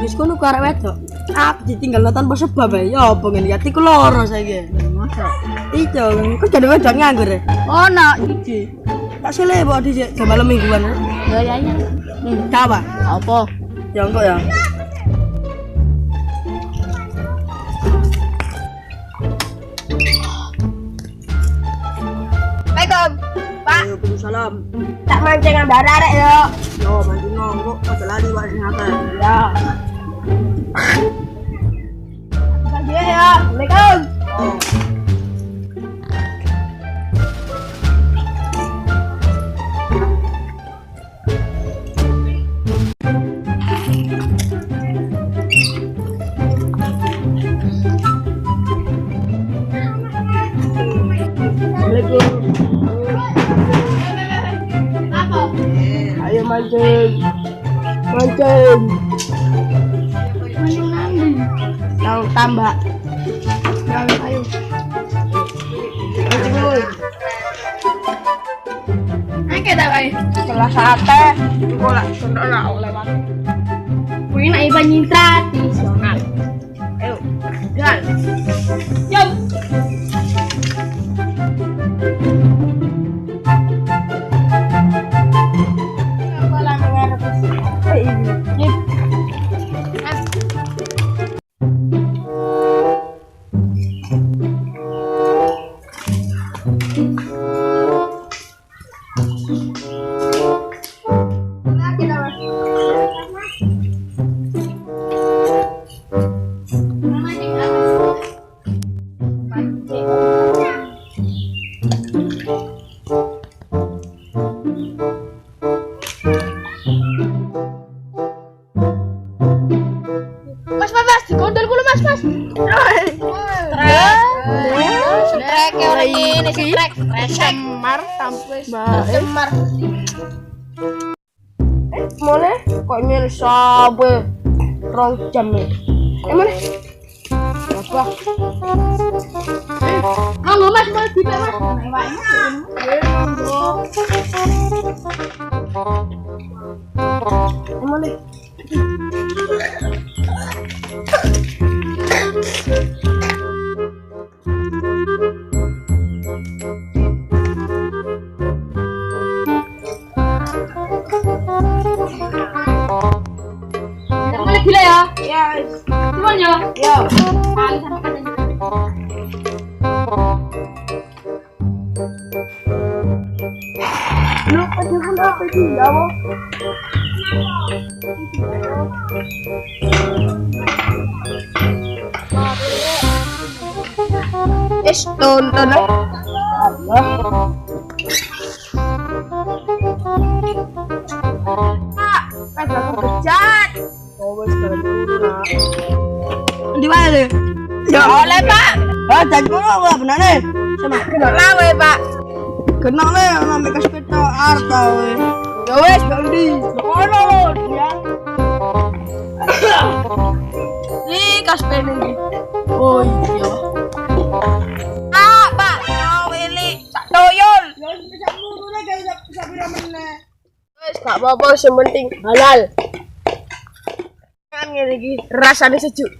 Wis kono ku arek wedok. Aku ditinggal tanpa sebab ae. Ya apa ngene iki atiku loro saiki. Masa? Iya, kok jadi wedok nganggur ya? Oh, nak iki. Tak sele bawa di jam malam mingguan. Ya. Kapan? Apa? Ya enggak ya. Assalamualaikum, Pak. Waalaikumsalam. Tak mancing ambara arek yo. Yo, mancing nongko aja lali wae ngata. Ya. Pagi ya. Assalamualaikum. Oh. Ayo mancing. Tahu tambah. Ayo. Mancing dulu. Oke dah, Pak. Setelah sate, golak sendok lewat. Kuwi nek banyu tradisional. Ayo, gal. Yo. Mas, digondol kulo Mas. Strek orang ini strek. Semar sampai semar. Boleh? Kok ini sampai 2 jam nih? Mana? Apa? Monggo Mas, mau dipek Mas. Mana? Boleh gila ya? Yes. Cuman ya? Yo. Kali sama kan. Lu aja kan apa itu ya, Bo? Tonton. Allah. Pak, aku bejat. Oh, wes kalau dulu nak. Di mana deh? Ya oleh, Pak. Jangan dulu lah benar nih. Sama. Kena lawe, Pak. Kenal nih, nama sepeda harta weh. Ya wes, Bandi. Kono dia. Ih, kaspen ini. Oh iya. Pak, nyawili. Sak toyol. Ya bisa mulu nih guys, bisa bira meneh. Wes, gak apa-apa, yang penting halal. Kan ngene iki rasane sejuk.